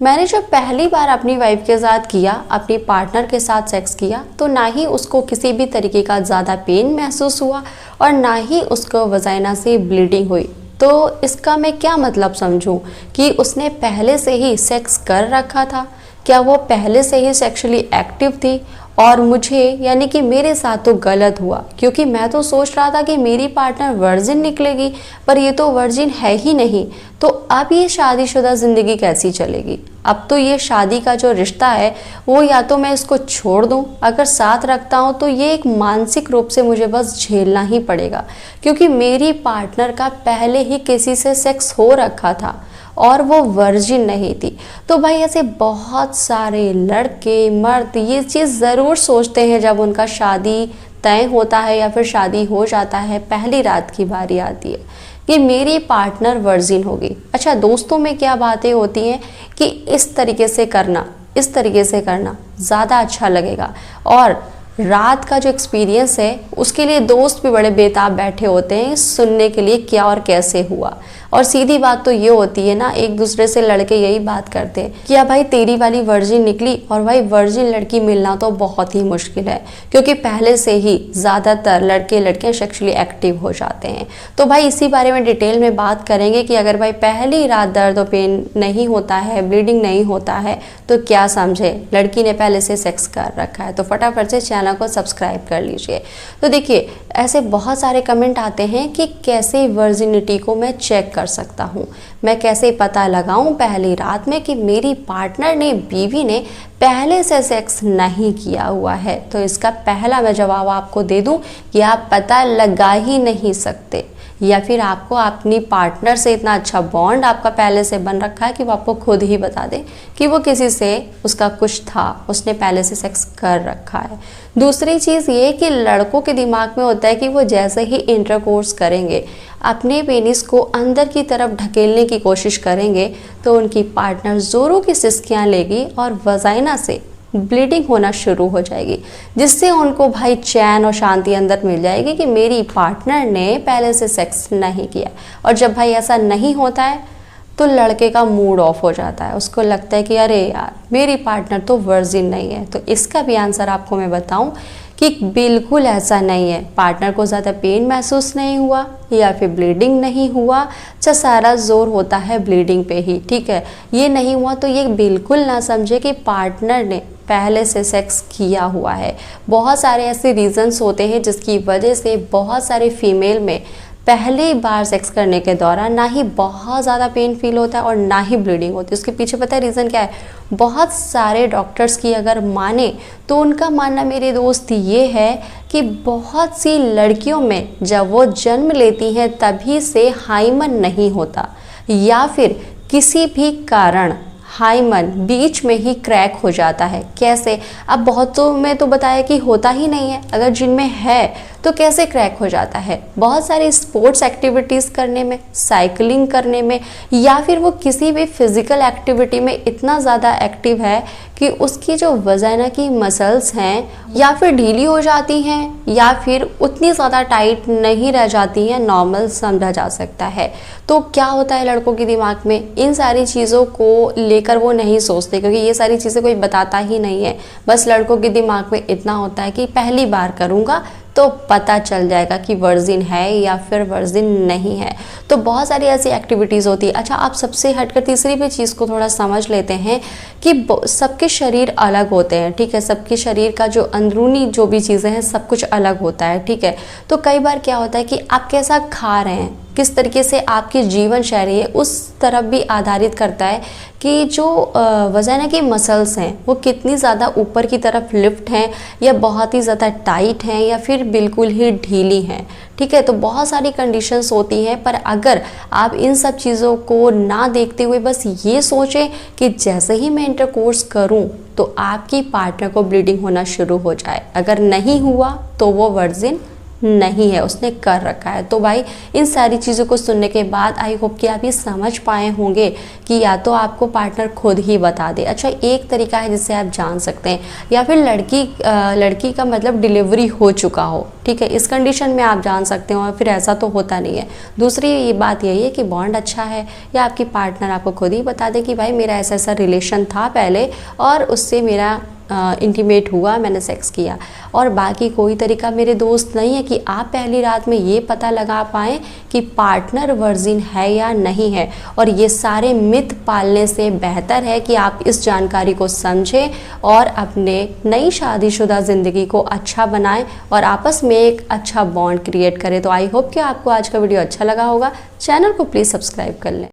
मैंने जब पहली बार अपनी वाइफ के साथ किया, अपनी पार्टनर के साथ सेक्स किया, तो ना ही उसको किसी भी तरीके का ज़्यादा पेन महसूस हुआ और ना ही उसको वजाइना से ब्लीडिंग हुई। तो इसका मैं क्या मतलब समझूं कि उसने पहले से ही सेक्स कर रखा था? क्या वो पहले से ही सेक्सुअली एक्टिव थी? और मुझे यानी कि मेरे साथ तो गलत हुआ, क्योंकि मैं तो सोच रहा था कि मेरी पार्टनर वर्जिन निकलेगी, पर ये तो वर्जिन है ही नहीं। तो अब ये शादीशुदा ज़िंदगी कैसी चलेगी? अब तो ये शादी का जो रिश्ता है वो या तो मैं इसको छोड़ दूं, अगर साथ रखता हूं तो ये एक मानसिक रूप से मुझे बस झेलना ही पड़ेगा, क्योंकि मेरी पार्टनर का पहले ही किसी से सेक्स हो रखा था और वो वर्जिन नहीं थी। तो भाई ऐसे बहुत सारे लड़के मर्द ये चीज़ ज़रूर सोचते हैं जब उनका शादी तय होता है या फिर शादी हो जाता है, पहली रात की बारी आती है कि मेरी पार्टनर वर्जिन होगी। अच्छा, दोस्तों में क्या बातें होती हैं कि इस तरीके से करना ज़्यादा अच्छा लगेगा, और रात का जो एक्सपीरियंस है उसके लिए दोस्त भी बड़े बेताब बैठे होते हैं सुनने के लिए क्या और कैसे हुआ। और सीधी बात तो ये होती है ना, एक दूसरे से लड़के यही बात करते हैं कि भाई तेरी वाली वर्जिन निकली, और भाई वर्जिन लड़की मिलना तो बहुत ही मुश्किल है, क्योंकि पहले से ही ज़्यादातर लड़के लड़कियां सेक्सुअली एक्टिव हो जाते हैं। तो भाई इसी बारे में डिटेल में बात करेंगे कि अगर भाई पहली रात दर्द और पेन नहीं होता है, ब्लीडिंग नहीं होता है, तो क्या समझे लड़की ने पहले से सेक्स कर रखा है। तो फटाफट से चैनल को सब्सक्राइब कर लीजिए। तो देखिए, ऐसे बहुत सारे कमेंट आते हैं कि कैसे वर्जिनिटी को मैं चेक कर सकता हूँ, मैं कैसे पता लगाऊं पहली रात में कि मेरी पार्टनर ने, बीवी ने पहले से सेक्स नहीं किया हुआ है। तो इसका पहला मैं जवाब आपको दे दूं कि आप पता लगा ही नहीं सकते, या फिर आपको अपनी पार्टनर से इतना अच्छा बॉन्ड आपका पहले से बन रखा है कि वो आपको खुद ही बता दे कि वो किसी से उसका कुछ था, उसने पहले से सेक्स कर रखा है। दूसरी चीज़ ये कि लड़कों के दिमाग में होता है कि वो जैसे ही इंटरकोर्स करेंगे, अपने पेनिस को अंदर की तरफ ढकेलने की कोशिश करेंगे, तो उनकी पार्टनर ज़ोरों की सिसकियाँ लेगी और वजाइना से ब्लीडिंग होना शुरू हो जाएगी, जिससे उनको भाई चैन और शांति अंदर मिल जाएगी कि मेरी पार्टनर ने पहले से सेक्स नहीं किया। और जब भाई ऐसा नहीं होता है तो लड़के का मूड ऑफ हो जाता है, उसको लगता है कि अरे यार मेरी पार्टनर तो वर्जिन नहीं है। तो इसका भी आंसर आपको मैं बताऊं कि बिल्कुल ऐसा नहीं है। पार्टनर को ज़्यादा पेन महसूस नहीं हुआ या फिर ब्लीडिंग नहीं हुआ, अच्छा सारा जोर होता है ब्लीडिंग पे ही, ठीक है, ये नहीं हुआ तो ये बिल्कुल ना समझे कि पार्टनर ने पहले से सेक्स किया हुआ है। बहुत सारे ऐसे रीजंस होते हैं जिसकी वजह से बहुत सारे फीमेल में पहली बार सेक्स करने के दौरान ना ही बहुत ज़्यादा पेन फील होता है और ना ही ब्लीडिंग होती है। उसके पीछे पता है रीज़न क्या है? बहुत सारे डॉक्टर्स की अगर माने तो उनका मानना, मेरे दोस्त, ये है कि बहुत सी लड़कियों में जब वो जन्म लेती हैं तभी से हाइमन नहीं होता, या फिर किसी भी कारण हाइमन बीच में ही क्रैक हो जाता है। कैसे? अब बहुतों में तो बताया कि होता ही नहीं है, अगर जिनमें है तो कैसे क्रैक हो जाता है? बहुत सारी स्पोर्ट्स एक्टिविटीज़ करने में, साइकिलिंग करने में, या फिर वो किसी भी फिजिकल एक्टिविटी में इतना ज़्यादा एक्टिव है कि उसकी जो वजाइना की मसल्स हैं या फिर ढीली हो जाती हैं या फिर उतनी ज़्यादा टाइट नहीं रह जाती हैं, नॉर्मल समझा जा सकता है। तो क्या होता है लड़कों के दिमाग में, इन सारी चीज़ों को लेकर वो नहीं सोचते, क्योंकि ये सारी चीज़ें कोई बताता ही नहीं है। बस लड़कों के दिमाग में इतना होता है कि पहली बार करूँगा तो पता चल जाएगा कि वर्जिन है या फिर वर्जिन नहीं है। तो बहुत सारी ऐसी एक्टिविटीज़ होती है। अच्छा, आप सबसे हटकर तीसरी भी चीज़ को थोड़ा समझ लेते हैं कि सबके शरीर अलग होते हैं, ठीक है, सबके शरीर का जो अंदरूनी जो भी चीज़ें हैं सब कुछ अलग होता है, ठीक है। तो कई बार क्या होता है कि आप कैसा खा रहे हैं, किस तरीके से आपकी जीवन शैली है, उस तरफ भी आधारित करता है कि जो वजाइना की मसल्स हैं वो कितनी ज़्यादा ऊपर की तरफ लिफ्ट हैं या बहुत ही ज़्यादा टाइट हैं या फिर बिल्कुल ही ढीली हैं, ठीक है। तो बहुत सारी कंडीशंस होती हैं, पर अगर आप इन सब चीज़ों को ना देखते हुए बस ये सोचें कि जैसे ही मैं इंटरकोर्स करूं तो आपकी पार्टनर को ब्लीडिंग होना शुरू हो जाए, अगर नहीं हुआ तो वो वर्जिन नहीं है, उसने कर रखा है। तो भाई इन सारी चीज़ों को सुनने के बाद आई होप कि आप ये समझ पाए होंगे कि या तो आपको पार्टनर खुद ही बता दे। अच्छा, एक तरीका है जिससे आप जान सकते हैं, या फिर लड़की का मतलब डिलीवरी हो चुका हो, ठीक है, इस कंडीशन में आप जान सकते हो, और फिर ऐसा तो होता नहीं है। दूसरी ये बात यही है कि बॉन्ड अच्छा है, या आपकी पार्टनर आपको खुद ही बता दे कि भाई मेरा ऐसा ऐसा रिलेशन था पहले और उससे मेरा इंटीमेट हुआ, मैंने सेक्स किया। और बाकी कोई तरीका मेरे दोस्त नहीं है कि आप पहली रात में ये पता लगा पाएँ कि पार्टनर वर्जिन है या नहीं है। और ये सारे मिथ पालने से बेहतर है कि आप इस जानकारी को समझें और अपने नई शादीशुदा ज़िंदगी को अच्छा बनाएं और आपस में एक अच्छा बॉन्ड क्रिएट करें। तो आई होप कि आपको आज का वीडियो अच्छा लगा होगा। चैनल को प्लीज़ सब्सक्राइब कर लें।